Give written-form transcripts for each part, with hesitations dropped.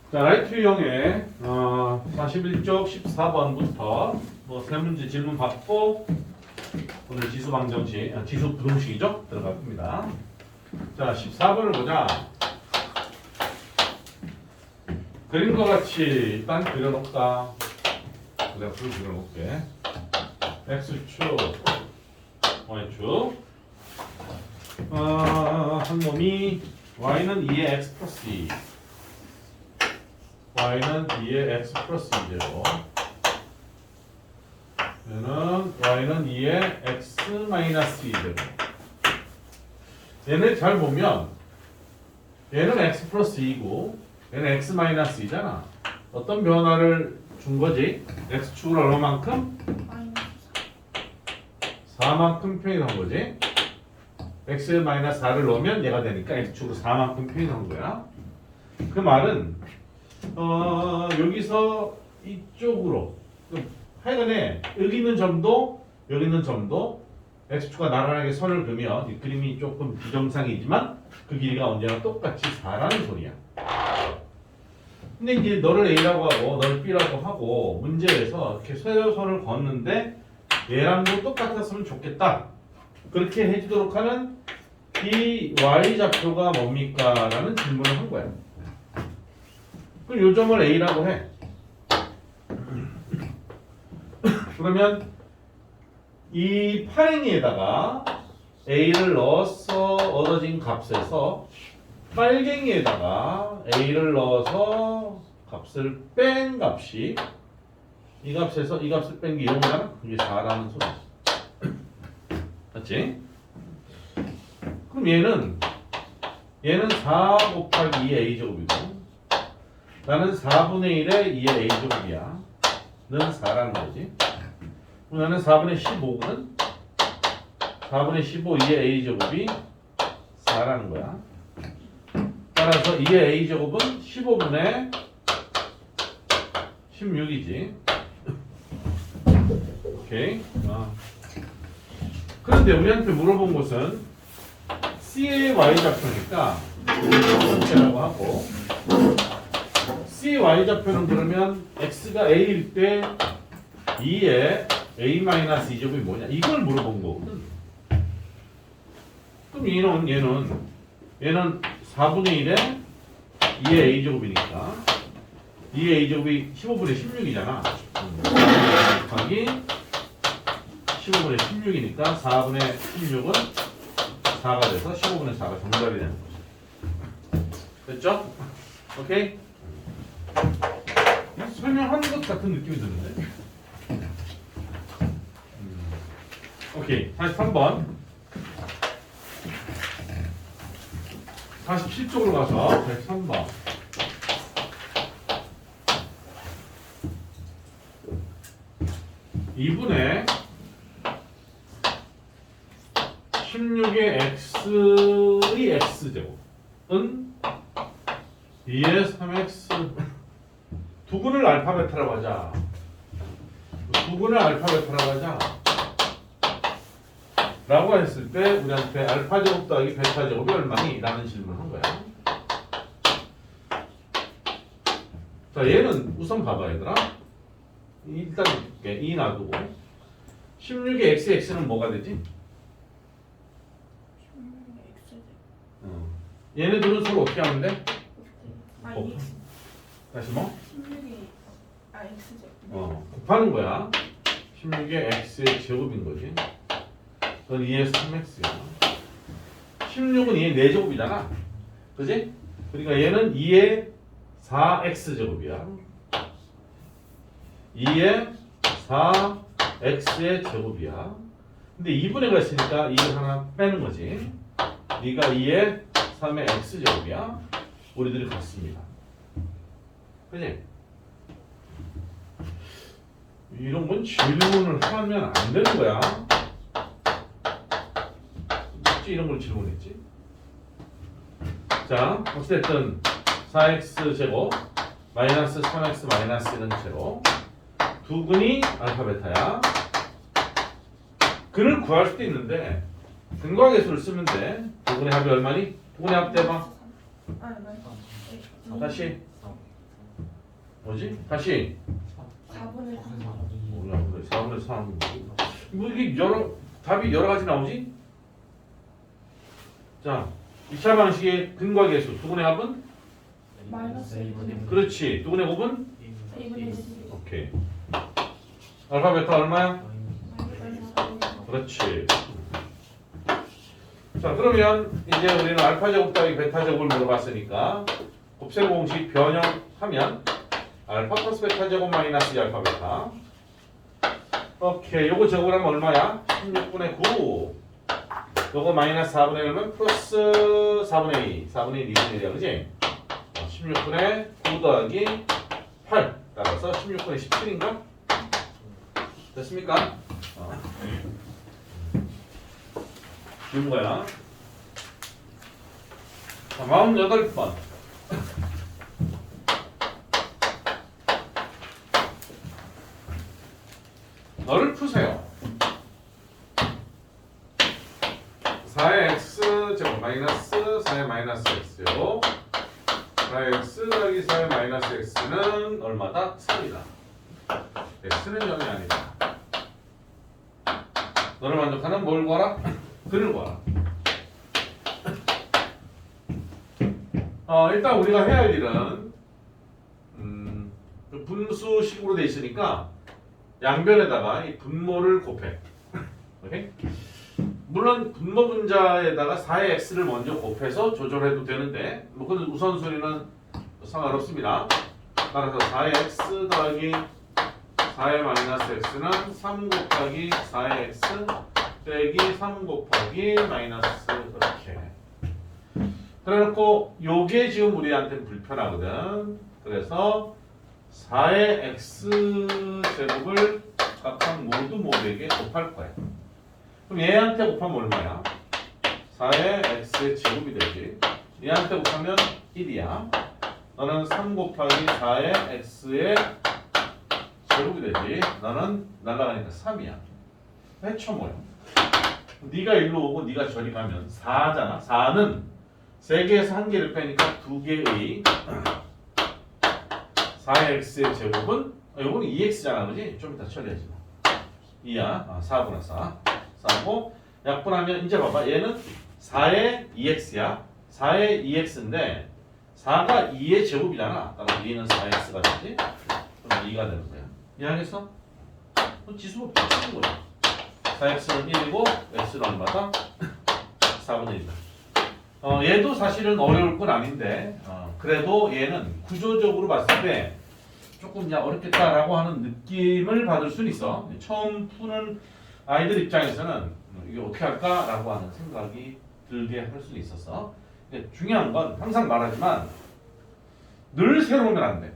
자, 라이트 유형의 41쪽 14번부터 뭐 세 문제 질문 받고 오늘 지수 방정식, 지수 부등식이죠? 들어갈 겁니다. 자, 14번을 보자. 그림과 같이 일단 그려놓을까? 내가 불 그려놓을게. X축, Y축. 한 놈이 Y는 2의 X 플러스 2. Y는 2의 X 플러스 2제로. Y는 2의 X 마이너스 2제로. 얘네 잘 보면 얘는 X 플러스 2고 얘는 X 마이너스 2잖아. 어떤 변화를 준 거지? X축을 얼마만큼? 4만큼 표현한 거지. X 마이너스 4를 넣으면 얘가 되니까 X축으로 4만큼 표현한 거야. 그 말은 여기서 이쪽으로 하여간에 여기 있는 점도 여기 있는 점도 X축과 나란하게 선을 그으면 이 그림이 조금 비정상이지만 그 길이가 언제나 똑같이 4라는 소리야. 근데 이제 너를 A라고 하고 너를 B라고 하고 문제에서 이렇게 세로선을 걷는데 얘랑도 똑같았으면 좋겠다. 그렇게 해주도록 하는 이 Y좌표가 뭡니까? 라는 질문을 한 거야. 그럼 요 점을 A라고 해. 그러면 이 파랭이에다가 A를 넣어서 얻어진 값에서 빨갱이에다가 A를 넣어서 값을 뺀 값이 이 값에서 이 값을 뺀 게 이거잖아? 그게 4라는 소리지. 맞지? 그럼 얘는 4 곱하기 2의 A제곱이고 나는 4분의 1의 2의 A제곱이야. 는 4라는 거지. 그럼 나는 4분의 15는 4분의 15 2의 A제곱이 4라는 거야. 따라서 2의 A제곱은 15분의 16이지. 오케이. 그런데 우리한테 물어본 것은 C의 Y좌표니까 전체라고 하고 C의 Y좌표는 그러면 X가 A일 때 2의 A-2제곱이 뭐냐? 이걸 물어본 거거든. 그럼 얘는 4분의 1에 2의 A제곱이니까 2의 A제곱이 15분의 16이잖아. 곱하기 15분의 16이니까 4분의 16은 4가 돼서 15분의 4가 정답이 되는 거죠. 됐죠? 오케이? 설명한 것 같은 느낌이 드는데? 오케이. 43번. 47쪽으로 가서 103번. 이분의 16의 x의 x제곱은 2의 3x 두근을 알파 베타라고 하자. 두근을 알파 베타라고 하자. 라고 했을 때 우리한테 알파 제곱 더하기 베타 제곱이 얼마니? 라는 질문을 한 거야. 자, 얘는 우선 봐봐 얘들아. 일단 2 놔두고 16의 x는 뭐가 되지? 얘네들은 서로 어떻게 하면 돼? 다시 뭐? 16이 x제곱. 곱하는 거야. 16의 x의 제곱인 거지. 그건 2의 3x야. 16은 2의 4제곱이잖아. 그지? 그러니까 얘는 2의 4x제곱이야. 2의 4x의 제곱이야. 근데 2분의가 있으니까 2를 하나 빼는 거지. 네가 2의 3의 x제곱이야. 우리들이 같습니다. 그지? 이런 건 질문을 하면 안 되는 거야. 이런 걸 질문했지. 자, 어쨌든 4x 제곱 마이너스 3x 마이너스 1은 제로. 두근이 알파 베타야. 근을 구할 수도 있는데 근과계수를 쓰면 돼. 두근의 합이 얼마니? 두근의 합 대봐. 다시 뭐지? 다시 4분의 3. 뭐야 그래 4분의 3. 뭐 이게 답이 여러 가지 나오지? 자 2차 방식의 근과 계수 두분의 합은? 마이너스 그렇지 두분의 곱은? 2분의 1. 오케이 알파 베타 얼마야? 마이너스 4분의 그렇지 자 그러면 이제 우리는 알파 제곱 더하기 베타 제곱을 물어봤으니까 곱셈 공식 변형하면 알파 플러스 베타 제곱 마이너스 알파 베타 오케이 요거 제곱을 하면 얼마야? 16분의 9 요거 마이너스 4분의 1은 플러스 4분의 2 4분의 1 2분의 1이야 그지? 16분의 9 더하기 8 따라서 16분의 17인가? 됐습니까? 지운 거야. 자, 48번. 너를 푸세요. 4의 x 제곱 마이너스 4의 마이너스 x요. 4의 x 더하기 4의 마이너스 x는 얼마다? 3이다. x는 0이 아니다. 너를 만족하는 뭘 구하라? 글을 구하라. 일단 우리가 해야 할 일은 분수식으로 돼 있으니까 양변에다가 이 분모를 곱해. 오케이? 물론 분모 분자에다가 4의 x를 먼저 곱해서 조절해도 되는데 뭐 그건 우선순위는 상관없습니다. 따라서 4의 x 더하기 4의 마이너스 x는 3 곱하기 4의 x 빼기 3 곱하기 마이너스 그렇게 그래놓고 요게 지금 우리한테는 불편하거든. 그래서 4의 x 제곱을 각각 모두에게 곱할 거야. 그럼 얘한테 곱하면 얼마야? 4의 x의 제곱이 되지. 얘한테 곱하면 1이야. 너는 3 곱하기 4의 x의 제곱이 되지. 너는 날아가니까 3이야. 해쳐 뭐야? 네가 일로 오고 네가 저리 가면 4잖아. 4는 3개에서 1개를 빼니까 2개의 4의 x의 제곱은 이거는 2x잖아. 그지? 좀 이따 처리하지. 2야. 4분의 4. 4고 약분하면 이제 봐봐. 얘는 4의 2x야. 4의 2x인데 4가 2의 제곱이잖아. 따라서 2는 4x가 되지. 그럼 2가 되는 거야. 이해하겠어? 지수가 바뀌는 거야. 4x는 1이고 x는 얼마다? 4분의 1이다. 얘도 사실은 어려울 건 아닌데 그래도 얘는 구조적으로 봤을 때 조금 어렵겠다라고 하는 느낌을 받을 수는 있어. 처음 푸는 아이들 입장에서는 이게 어떻게 할까라고 하는 생각이 들게 할 수는 있었어. 중요한 건 항상 말하지만 늘 새로우면 안 돼.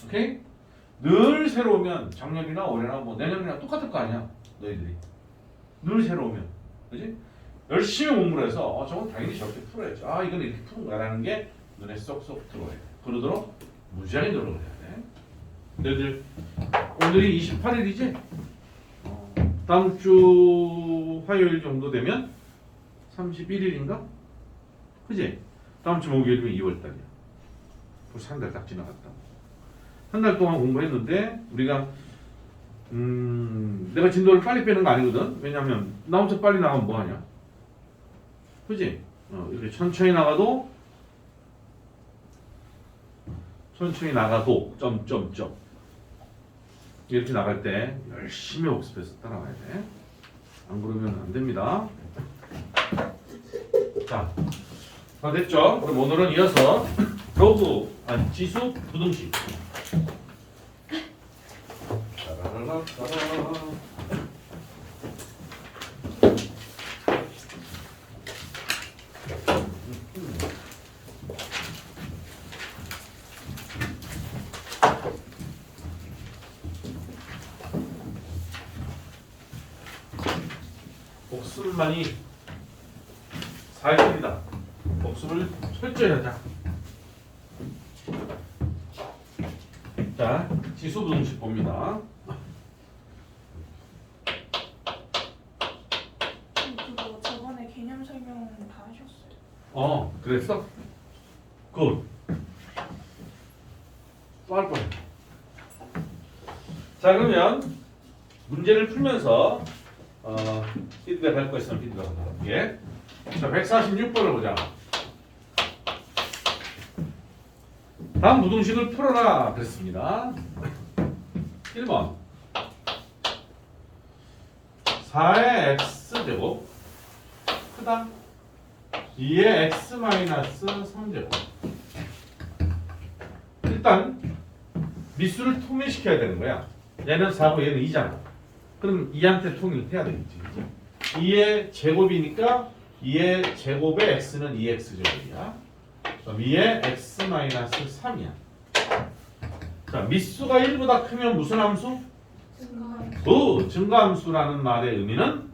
오케이? 늘 새로우면 작년이나 올해나 뭐 내년이나 똑같을 거 아니야. 너희들이 늘 새로우면 그지? 열심히 공부를 해서 저건 당연히 저렇게 풀어야지. 이건 이렇게 푸는 거야라는 게 눈에 쏙쏙 들어와야 돼. 그러도록 무지하게 노력을 해야 돼. 너희들 오늘이 28일이지? 다음 주 화요일 정도 되면 31일인가? 그지? 다음 주 목요일이면 2월달이야. 벌써 한 달 딱 지나갔다. 한 달 동안 공부했는데 우리가 내가 진도를 빨리 빼는 거 아니거든. 왜냐면 나 혼자 빨리 나가면 뭐하냐? 그지? 이렇게 천천히 나가도 점점점 이렇게 나갈 때 열심히 복습해서 따라가야 돼. 안 그러면 안 됩니다. 자, 다 됐죠? 그럼 오늘은 이어서 로그 지수 부등식. 복습만이 사실이다. 복습을 철저히 하자. 자, 지수 부등식 봅니다. 그거 저번에 개념 설명 다 하셨어요. 그랬어? 굿. 또 할 뻔해. 자, 그러면 문제를 풀면서 피드백 할 거 있으면 피드백 하도록 할게. 자, 146번을 보자. 다음 무등식을 풀어라 그랬습니다. 1번 4의 x제곱 크다 2의 x 마이너스 3제곱. 일단 미수를 통일시켜야 되는 거야. 얘는 4고 얘는 2잖아. 그럼 2한테 통일해야 되겠지. 2의 제곱이니까 2의 제곱의 x는 2x제곱이야. 그럼 2의 x 마이너스 3이야. 자, 미수가 1보다 크면 무슨 함수? 증가함수라는 말의 의미는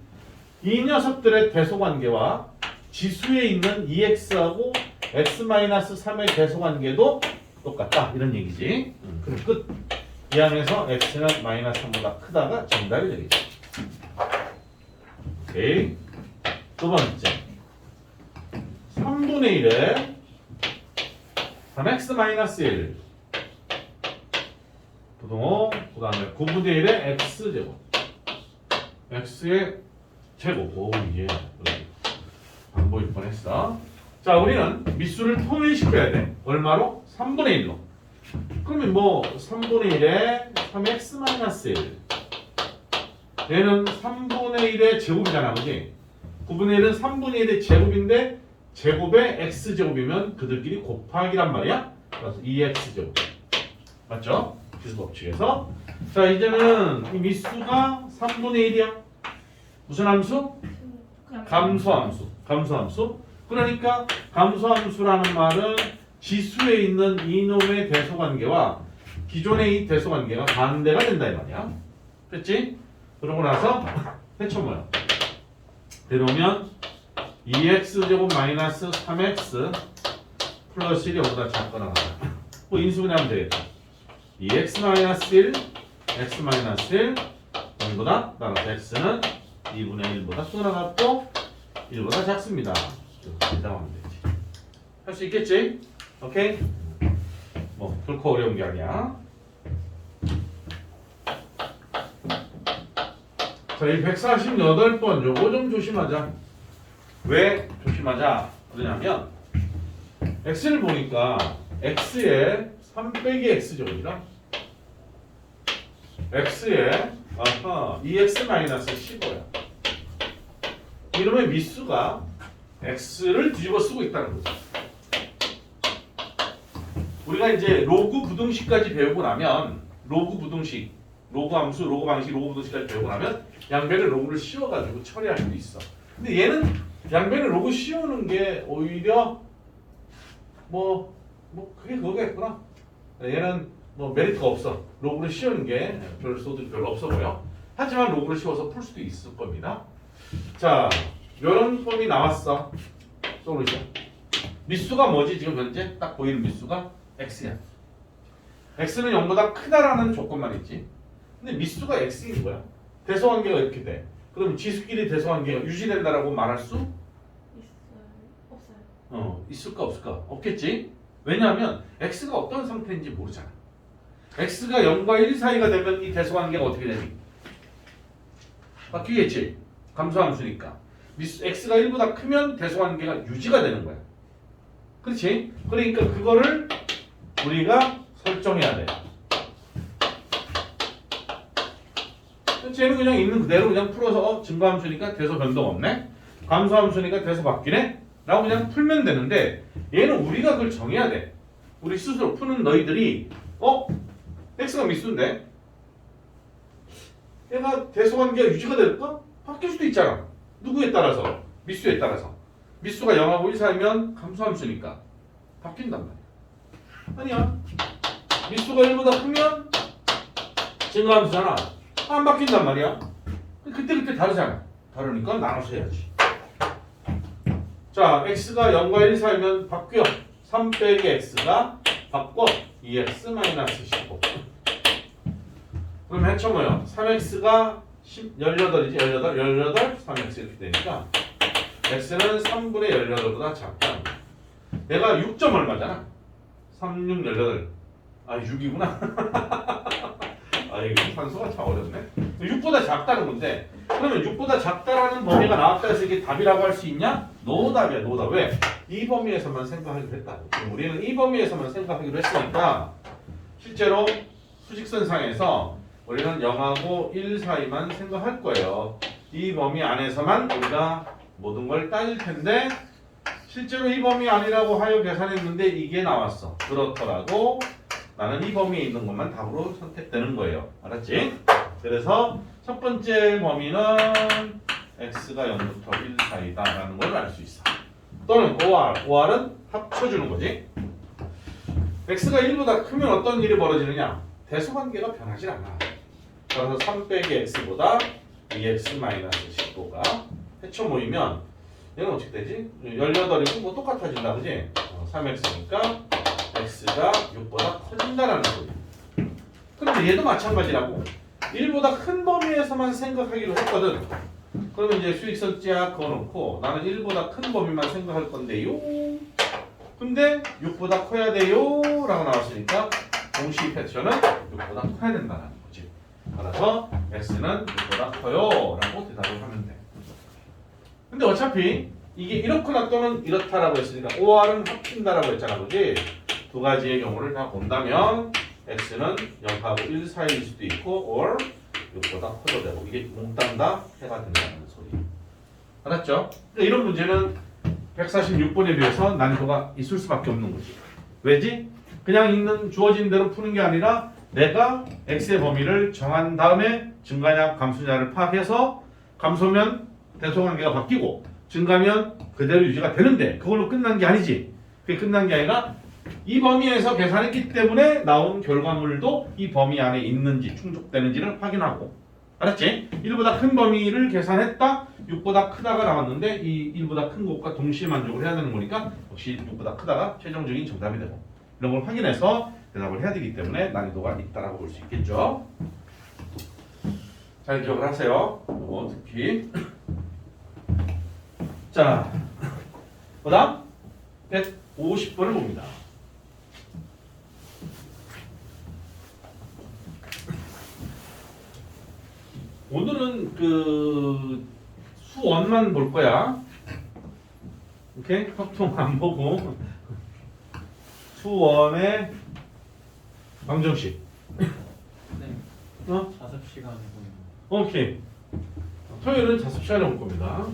이 녀석들의 대소관계와 지수에 있는 2x하고 x 마이너스 3의 대소관계도 똑같다 이런 얘기지. 그럼 끝. 이 안에서 x는 마이너스 3보다 크다가 정답이 되겠지. 오케이. 두 번째 3분의 1에 3x 마이너스 1 부동호 그 다음에 9분의 1의 x제곱 x의 제곱. 오 예. 안 보일 뻔했어. 자, 우리는 미수를 통일시켜야 돼. 얼마로? 3분의 1로. 그러면 뭐 3분의 1에 3x 마이너스 1 얘는 3분의 1의 제곱이잖아, 그지? 9분의 1은 3분의 1의 제곱인데 제곱의 x제곱이면 그들끼리 곱하기란 말이야. 그래서 2x제곱. 맞죠? 기수법칙에서. 자, 이제는 이 미수가 3분의 1이야. 무슨 함수? 감소함수. 감소함수. 그러니까 감소함수라는 말은 지수에 있는 이놈의 대소관계와 기존의 이 대소관계가 반대가 된다 이 말이야. 됐지? 그러고 나서 해쳐 뭐야? 데려오면 2x제곱 마이너스 3x 플러스 1이 5보다 작거나 같다. 뭐 인수분해 하면 되겠다. 2x 마이너스 1 x 마이너스 1 0보다 따라서 x는 2분의 1보다 크거나 같고 1보다 작습니다. 대답하면 되지. 할 수 있겠지? 오케이? 뭐 결코 어려운 게 아니야. 자, 이 148번 요거 좀 조심하자. 왜 조심하자 그러냐면 x를 보니까 x에 3 빼기 x제곱이라 x에 2x 마이너스 15야. 이놈의 미수가 x를 뒤집어 쓰고 있다는 거죠. 우리가 이제 로그 부등식까지 배우고 나면 로그 부등식, 로그 함수, 로그 방식, 로그 부등식까지 배우고 나면 양변에 로그를 씌워가지고 처리할 수도 있어. 근데 얘는 양변에 로그 씌우는 게 오히려 뭐 그게 그거겠구나. 얘는 뭐 메리트가 없어. 로그를 씌우는 게 별 소득이 별로 없어 보여. 하지만 로그를 씌워서 풀 수도 있을 겁니다. 자, 이런 폼이 나왔어. 솔루션. 미수가 뭐지 지금 현재? 딱 보이는 미수가 x야. x는 0보다 크다라는 조건만 있지. 근데 미수가 x인 거야. 대소관계가 이렇게 돼. 그럼 지수끼리 대소관계가 유지된다라고 말할 수? 없어요. 있을까 없을까? 없겠지. 왜냐하면 x가 어떤 상태인지 모르잖아. x가 0과 1 사이가 되면 이 대소관계가 어떻게 되니? 바뀌겠지. 감소함수니까. x가 1보다 크면 대소관계가 유지가 되는 거야. 그렇지? 그러니까 그거를 우리가 설정해야 돼. 쟤는 그냥 있는 그대로 그냥 풀어서 증가함수니까 대소 변동 없네. 감소함수니까 대소 바뀌네. 라고 그냥 풀면 되는데 얘는 우리가 그걸 정해야 돼. 우리 스스로 푸는 너희들이 x가 미수인데 얘가 대소관계가 유지가 될까? 바뀔 수도 있잖아. 누구에 따라서? 미수에 따라서. 미수가 0하고 1 사이면 감소함수니까 바뀐단 말이야. 아니야. 미수가 1보다 크면 증가함수잖아. 안 바뀐단 말이야. 그때 다르잖아. 다르니까 나눠서 해야지. 자, x가 0과 1 사이면 바뀌어. 3 빼기 x가 바꿔 2x 마이너스 15. 그럼 해쳐 뭐야? 3x가 18이지? 18, 3x 이렇게 되니까 x는 3분의 18보다 작다. 내가 6점 얼마잖아? 3, 6, 18. 아 6이구나. 아 이거 산수가 참 어렵네. 6보다 작다는 건데 그러면 6보다 작다라는 범위가 나왔다 해서 이게 답이라고 할 수 있냐? 노답이야 노답. 왜? 이 범위에서만 생각하기로 했다고. 그럼 우리는 이 범위에서만 생각하기로 했으니까 실제로 수직선상에서 우리는 0하고 1 사이만 생각할 거예요. 이 범위 안에서만 우리가 모든 걸 따질 텐데 실제로 이 범위 아니라고 하여 계산했는데 이게 나왔어. 그렇더라도 나는 이 범위에 있는 것만 답으로 선택되는 거예요. 알았지? 그래서 첫 번째 범위는 x가 0부터 1 사이다라는 걸 알 수 있어. 또는 OR은 합쳐주는 거지. x가 1보다 크면 어떤 일이 벌어지느냐? 대소관계가 변하지 않아. 그래서 3 빼기 x보다 2x-15가 해쳐 모이면 얘는 어떻게 되지? 18이고 뭐 똑같아진다 그지? 3x니까 x가 6보다 커진다라는 소리. 그런데 얘도 마찬가지라고 1보다 큰 범위에서만 생각하기로 했거든. 그러면 이제 수익선 쫙 그어놓고 나는 1보다 큰 범위만 생각할 건데요. 근데 6보다 커야 돼요 라고 나왔으니까 동시 패션은 6보다 커야 된다는 거지. 따라서 x는 6보다 커요 라고 대답을 하면 돼. 근데 어차피 이게 이렇거나 또는 이렇다라고 했으니까 OR은 합친다라고 했잖아 그지? 두 가지의 경우를 다 본다면 x는 0하고 1 사이일 수도 있고 or 6보다 커도 되고 이게 몽땅 다 해가 된다는 소리. 알았죠? 그러니까 이런 문제는 146번에 비해서 난이도가 있을 수밖에 없는 거지. 왜지? 그냥 있는 주어진 대로 푸는 게 아니라 내가 x의 범위를 정한 다음에 증가냐 감소냐를 파악해서 감소면 대소관계가 바뀌고 증가면 그대로 유지가 되는데 그걸로 끝난 게 아니지. 그게 끝난 게 아니라 이 범위에서 계산했기 때문에 나온 결과물도 이 범위 안에 있는지 충족되는지를 확인하고. 알았지? 1보다 큰 범위를 계산했다. 6보다 크다가 나왔는데 이 1보다 큰 것과 동시에 만족을 해야 되는 거니까 역시 6보다 크다가 최종적인 정답이 되고 이런 걸 확인해서 대답을 해야 되기 때문에 난이도가 있다라고 볼 수 있겠죠. 잘 기억을 하세요. 특히 자, 그 다음 150번을 봅니다. 오늘은 그 수원만 볼 거야. 오케이? 협통 안 보고 수원의 방정식. 네. 어? 자습 시간에 보는 오케이. 토요일은 자습 시간에 올 겁니다.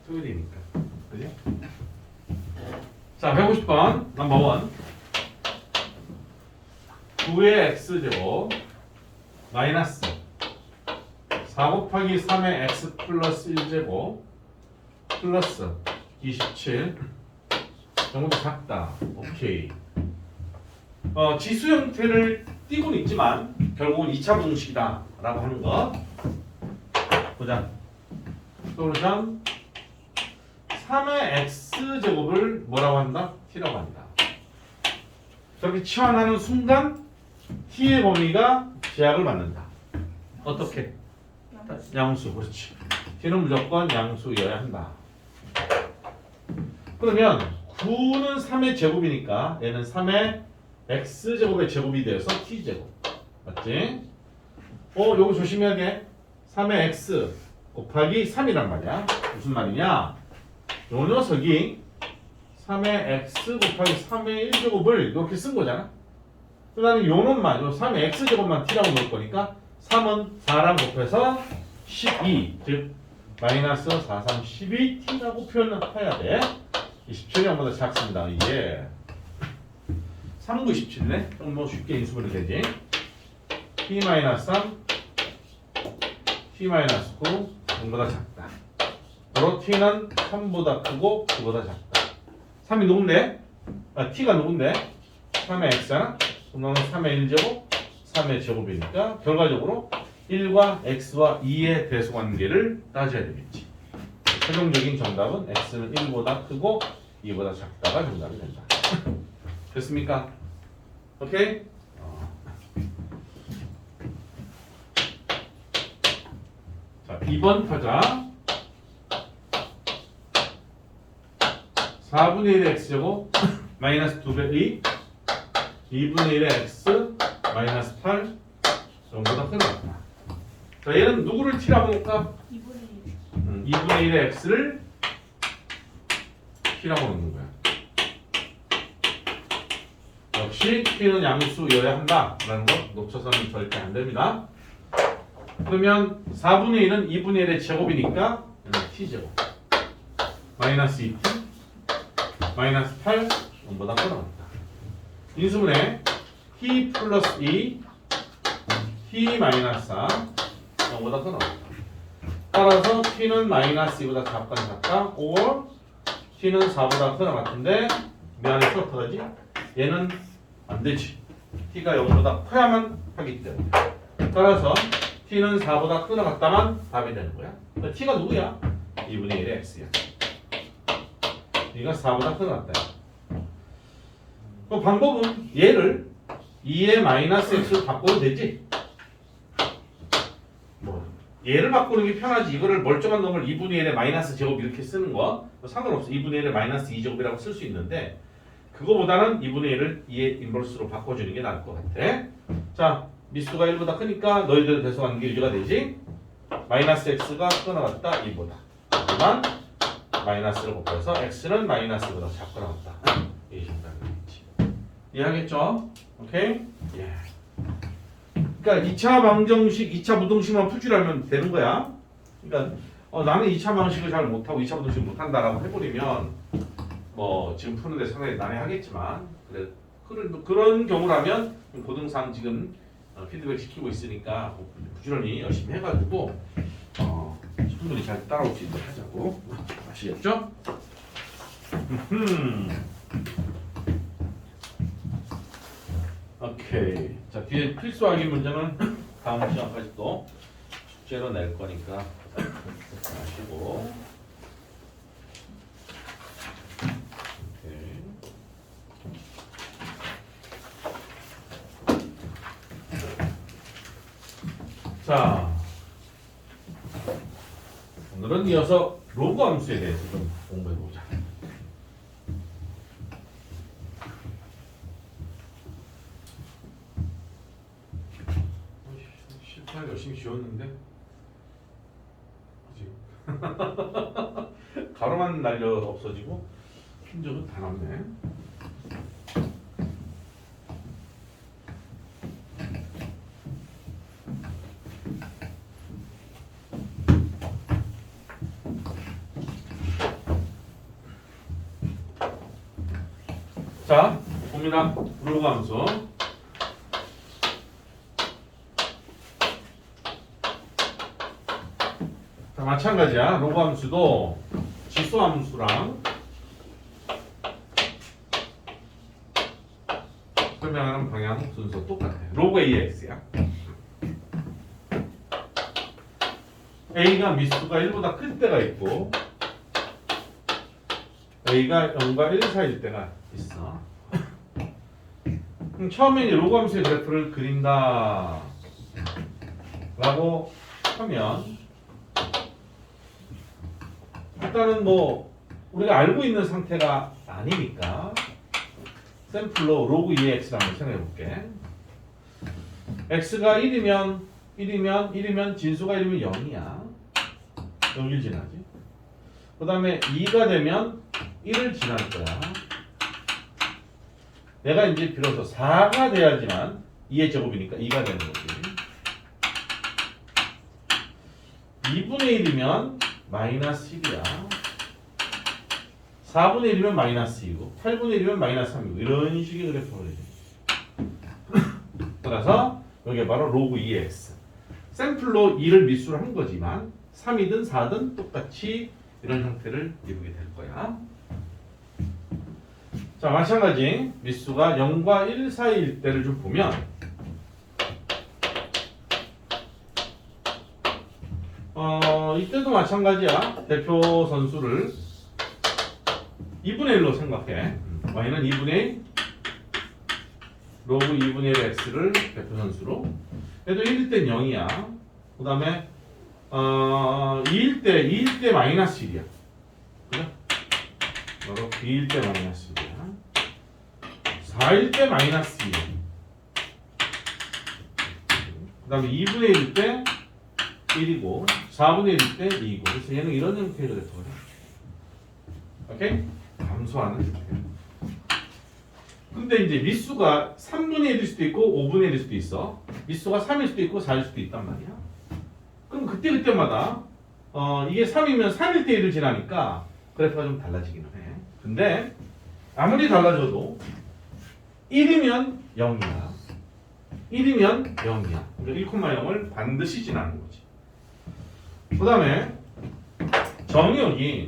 토요일이니까. 그지? 자, 150번 넘버 1. 9의 x제곱 마이너스 4 곱하기 3의 x 플러스 1제곱 플러스 27 정도 작다. 오케이. 지수 형태를 띄고는 있지만 결국은 2차 공식이다 라고 하는 거 보자. 솔루션 3의 x제곱을 뭐라고 한다? t라고 한다. 저렇게 치환하는 순간 t의 범위가 제약을 받는다. 어떻게? 양수. 그렇지. t는 무조건 양수여야 한다. 그러면 9는 3의 제곱이니까 얘는 3의 x제곱의 제곱이 되어서 t제곱. 맞지? 요거 조심해야 돼. 3의 x 곱하기 3이란 말이야. 무슨 말이냐? 요 녀석이 3의 x 곱하기 3의 1제곱을 이렇게 쓴 거잖아. 나는 요 놈만, 요 3의 x제곱만 t라고 넣을 거니까 3은 4랑 곱해서 12, 즉 마이너스 4, 3, 12 t라고 표현을 해야 돼. 27이0보다 작습니다. 이게 3, 9, 17이네. 좀 뭐 쉽게 인수분해 되지. t 마이너스 3, t 마이너스 9 0보다 작다. 바로 t는 3보다 크고 9보다 작다. 3이 누군데? t가 누군데? 3의 x잖아? 그럼 3의 1제곱, 3의 제곱이니까 결과적으로 1과 x와 2의 대소관계를 따져야 되겠지. 최종적인 정답은 x는 1보다 크고 2보다 작다가 정답이 된다. 됐습니까? 오케이? 자, 2번 타자 4분의 1의 x제곱 마이너스 2배의 2분의 1의 x 마이너스 8 정보다 끝났다. 자, 얘는 누구를 t라고 볼까? 2분의 1. 2분의 1의 x를 t라고 놓는 거야. 역시 t는 양수여야 한다라는 거 놓쳐서는 절대 안 됩니다. 그러면 4분의 1은 2분의 1의 제곱이니까 t제곱 마이너스 2t 마이너스 8 0보다 커나갔다. 인수분해 t 플러스 2 t 마이너스 4 0보다 커나갔다. 따라서 t는 마이너스 2보다 작거나 같다. or t는 4보다 크나 같은데 미안해 어떡하지? 얘는 안 되지. t가 0보다 커야만 하기 때문에. 따라서 t는 4보다 크나 같다만 답이 되는 거야. 그러니까 t가 누구야? 2분의 1의 x야. 얘가 4보다 크나 같다. 그 방법은 얘를 2의 마이너스 x로 바꿔도 되지. 뭐 얘를 바꾸는 게 편하지. 이거를 멀쩡한 놈을 2분의 1의 마이너스 제곱 이렇게 쓰는 거 상관없어. 2분의 1의 마이너스 2제곱이라고 쓸 수 있는데 그거보다는 2분의 1을 2의 인버스로 바꿔주는 게 나을 것 같아. 자, 미수가 1보다 크니까 너희들 대소하는 게 유지가 되지. 마이너스 x가 크거나 같다 2보다. 하지만 마이너스를 곱해서 x는 마이너스보다 작거나 같다. 이 정도는 있지. 이해하겠죠? 오케이? 예. 그러니까 2차 방정식, 2차 부등식만 풀 줄 알면 되는 거야. 그러니까 나는 2차 방식을 잘 못하고 2차 부등식을 못한다라고 해버리면 뭐 지금 푸는데 상당히 난해하겠지만 그래 그런 경우라면 고등상 지금 피드백 시키고 있으니까 부지런히 열심히 해가지고 충분히 잘 따라올 수 있도록 하자고. 아시겠죠? 오케이. 자, 뒤에 필수 확인 문제는 다음 시간까지 또 숙제로 낼 거니까 아시고. 오케이. 자, 오늘은 이어서 로그 함수에 대해서 좀 공부해 보자. 18 열심히 지웠는데, 그지? 가로만 날려 없어지고 흔적은 다 남네. 자, 봅니다. 로그 함수. 자, 마찬가지야. 로그 함수도 지수 함수랑 설명하는 방향 순서 똑같아. 로그 AX야. A가 미수가 1보다 클 때가 있고 A가 0과 1 사이일 때가 있어. 처음에 이제 로그 함수의 그래프를 그린다 라고 하면 일단은 뭐 우리가 알고 있는 상태가 아니니까 샘플로 로그 2x를 한번 생각해 볼게. x가 1이면 진수가 1이면 0이야. 0을 지나지. 그 다음에 2가 되면 1을 지날 거야. 내가 이제 비로소 4가 돼야지만 2의 제곱이니까 2가 되는 거지. 2분의 1이면 마이너스 1이야. 4분의 1이면 마이너스 2고 8분의 1이면 마이너스 3이고 이런 식의 그래프가 되지. 따라서 여기가 바로 로그 2x. 샘플로 2를 미수로 한 거지만 3이든 4든 똑같이 이런 형태를 이루게 될 거야. 자, 마찬가지 미수가 0과 1 사이일 때를 좀 보면 이때도 마찬가지야. 대표 선수를 2분의 1로 생각해. y는 2분의 로그 2분의 1 x를 대표선수로. 얘도 1일 땐 0이야. 그 다음에 2일 때 마이너스 1이야. 그죠? 바로 2일 때 마이너스 1이야. 4일 때 마이너스 2. 그 다음에 2분의 1일 때 1이고 4분의 1일 때 2이고 그래서 얘는 이런 형태의 그래프거든. 오케이? 감소하는 형태. 근데 이제 미수가 3분의 1일 수도 있고 5분의 1일 수도 있어. 미수가 3일 수도 있고 4일 수도 있단 말이야. 그럼 그때마다 이게 3이면 3일 때 1을 지나니까 그래프가 좀 달라지기는 해. 근데 아무리 달라져도 1이면 0이야. 1이면 0이야. 그러니까 1,0을 반드시 지나는 거지. 그 다음에 정의역이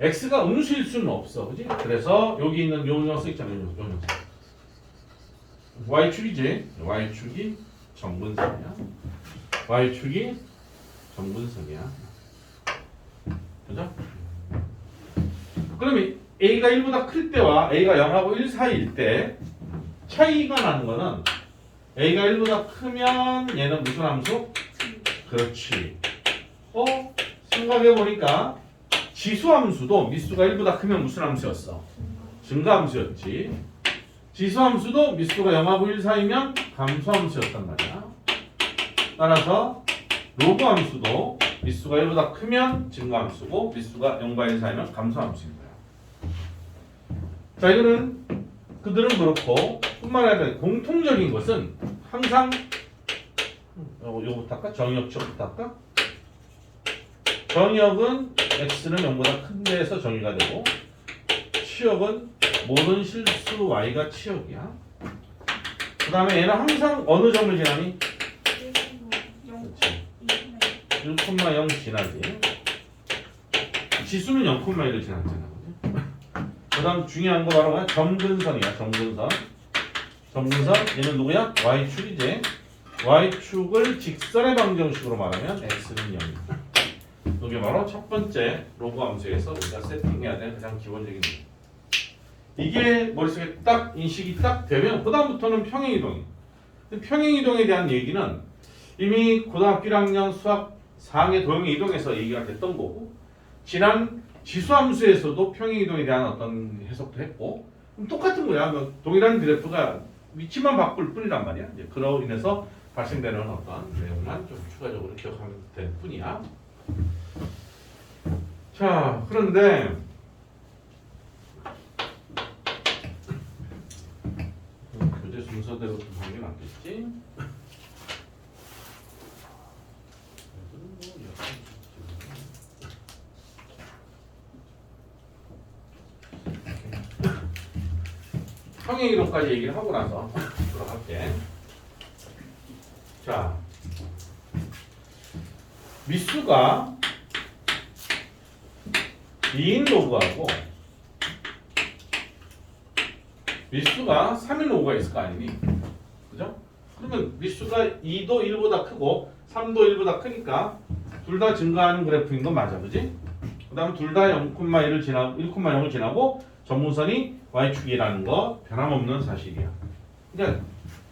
x가 음수일 수는 없어. 그지? 그래서 여기 있는 요 녀석 있잖아요. 요 녀석. y축이지? y축이 정분선이야. y축이 정분선이야. 그죠? 그러면 a가 1보다 클 때와 a가 0하고 1 사이일 때 차이가 나는 거는 a가 1보다 크면 얘는 무슨 함수? 그렇지. 생각해보니까 지수함수도 미수가 1보다 크면 무슨 함수였어? 증가함수였지. 지수함수도 미수가 0하고 1 사이면 감소함수였단 말이야. 따라서 로그함수도 미수가 1보다 크면 증가함수고 미수가 0과 1 사이면 감소함수인 거야. 자, 이거는 그들은 그렇고 뿐만 아니라 공통적인 것은 항상 요거부터 할까? 정의역부터 할까? 정의역은 x는 0보다 큰 데에서 정의가 되고 치역은 모든 실수 y가 치역이야. 그 다음에 얘는 항상 어느 점을 지나니? 1,0 지나지. 지수는 0,1을 지났잖아. 그 다음 중요한 거 바로 뭐야? 점근선이야. 점근선. 점근선 얘는 누구야? y축이지. y축을 직선의 방정식으로 말하면 x는 0이야. 이게 바로 첫 번째 로그 함수에서 우리가 세팅해야 되는 가장 기본적인 거. 이게 머릿속에 딱 인식이 딱 되면 그 다음부터는 평행이동이. 평행이동에 대한 얘기는 이미 고등학교 1학년 수학 4학년 도형의 이동에서 얘기가 됐던 거고 지난 지수함수에서도 평행이동에 대한 어떤 해석도 했고 똑같은 거야. 동일한 그래프가 위치만 바꿀 뿐이란 말이야. 이제 그로 인해서 발생되는 어떤 내용만 좀 추가적으로 기억하면 될 뿐이야. 자, 그런데 교재 순서대로 좀 하는 게 낫겠지? 평행이동까지 얘기를 하고 나서 들어갈게. 자, 미수가 2인 로그하고 미수가 3인 로그가 있을 거 아니니? 그죠? 그러면 미수가 2도 1보다 크고 3도 1보다 크니까 둘 다 증가하는 그래프인 건 맞아. 그지? 그 다음 둘 다 0,1을 지나고 1,0을 지나고 전문선이 y축이라는 거 변함없는 사실이야. 그러니까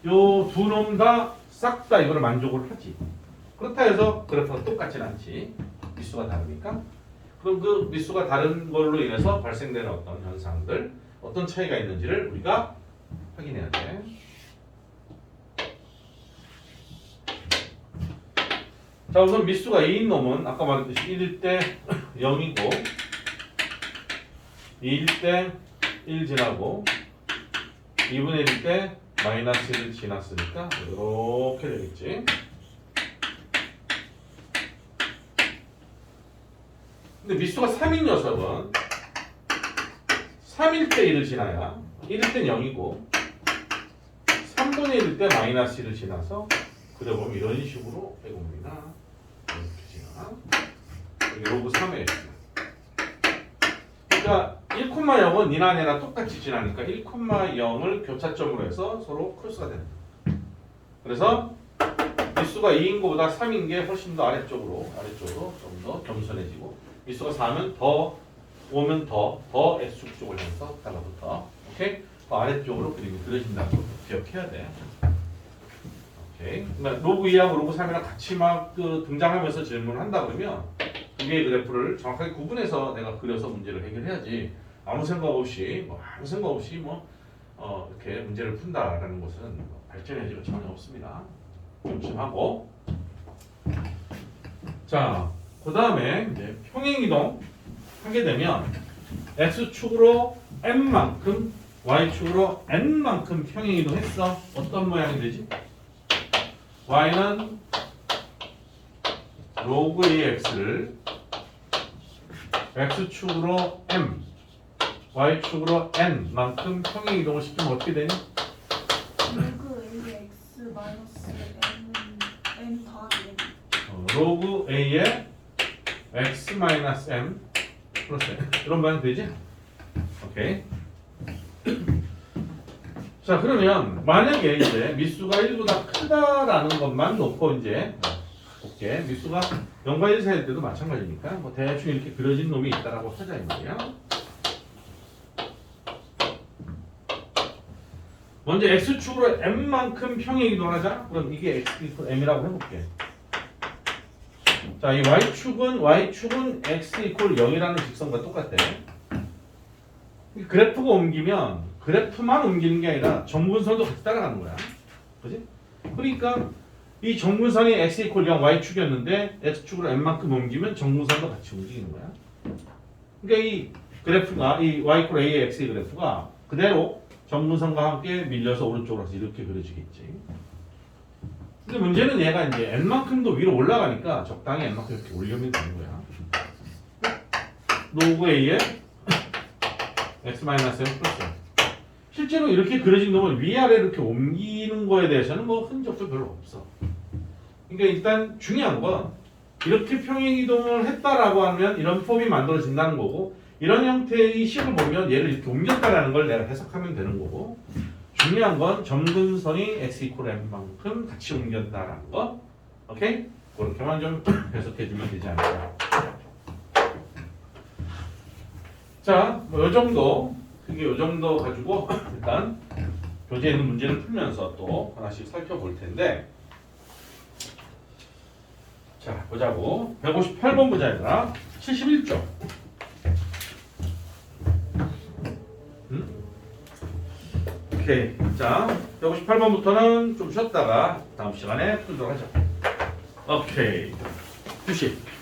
요 두 놈 다 싹 다 이거를 만족을 하지. 그렇다 해서 그래프가 똑같진 않지. 미수가 다르니까. 그럼 그 미수가 다른 걸로 인해서 발생되는 어떤 현상들, 어떤 차이가 있는지를 우리가 확인해야 돼. 자, 우선 미수가 2인 놈은 아까 말했듯이 1일 때 0이고 2일 때 1 지나고 2분의 1일 때 마이너스 1을 지났으니까 이렇게 되겠지. 근데 미수가 3인 녀석은 3일 때 1을 지나야 1일 땐 0이고 3분의 1일 때 마이너스 1을 지나서 그려보면 이런 식으로 빼봅니다. 이렇게 지나 여기 로그 3에 그러니까 1,0은 니나 내나 똑같이 지나니까 1,0을 교차점으로 해서 서로 크로스가 되는 거예요. 그래서 미수가 2인 것보다 3인 게 훨씬 더 아래쪽으로 좀 더 겸손해지고 미수가 4면 더 5면 더 X축 쪽을 향해서 달라붙어. 오케이? 그 아래쪽으로 그림이 그려진다는 걸 기억해야 돼. 오케이. 그러니까 로그 2하고 로그 3이랑 같이 막 그 등장하면서 질문을 한다 그러면 두 개의 그래프를 정확하게 구분해서 내가 그려서 문제를 해결해야지 아무 생각 없이 이렇게 문제를 푼다라는 것은 발전의 여지가 전혀 없습니다. 조심하고. 자, 그 다음에 이제 평행이동 하게 되면 x축으로 m만큼 y축으로 n만큼 평행이동했어. 어떤 모양이 되지? y는 로그 AX를 x축으로 m, y축으로 n만큼 평행이동을 시키면 어떻게 되니? 로그 AX 마이너스 M 더하기 N. 로그 A의 x 마이너스 m 플러스 n 이런 모양 되지? 오케이. 자, 그러면 만약에 이제 미수가 1보다 크다라는 것만 놓고 이제 볼게. 미수가 0과 1 사이일 때도 마찬가지니까 뭐 대충 이렇게 그려진 놈이 있다라고 하자 이 말이야. 먼저 x축으로 m만큼 평행이동을 하자. 그럼 이게 x 이퀄 m이라고 해볼게. 자, 이 y축은 x 이퀄 0이라는 직선과 똑같대. 이 그래프가 옮기면 그래프만 옮기는 게 아니라 정분선도 같이 따라가는 거야. 그지? 그러니까 이 정분선이 x 이퀄 0 y축이었는데 x축으로 m만큼 옮기면 정분선도 같이 움직이는 거야. 그러니까 이 그래프가 이 y 이퀄 a의 x의 그래프가 그대로 정분선과 함께 밀려서 오른쪽으로 가서 이렇게 그려지겠지. 근데 문제는 얘가 이제 n만큼도 위로 올라가니까 적당히 n만큼 이렇게 올리면 되는 거야. 로그 a의 x-m 플러스 실제로 이렇게 그려진 놈을 위아래 이렇게 옮기는 거에 대해서는 뭐 흔적도 별로 없어. 그러니까 일단 중요한 건 이렇게 평행이동을 했다라고 하면 이런 폼이 만들어진다는 거고 이런 형태의 식을 보면 얘를 이렇게 옮겼다라는 걸 내가 해석하면 되는 거고 중요한 건 점근선이 x 이퀄 m만큼 같이 옮겼다라는 거. 오케이? 그렇게만 좀 해석해주면 되지 않을까. 자, 뭐 요 정도, 크게 요 정도 가지고 일단 교재에 있는 문제를 풀면서 또 하나씩 살펴볼 텐데, 자, 보자고. 158번 보자, 얘들아. 71쪽. 오케이. 자, 158번부터는 좀 쉬었다가 다음 시간에 풀도록 하죠. 오케이. 휴식.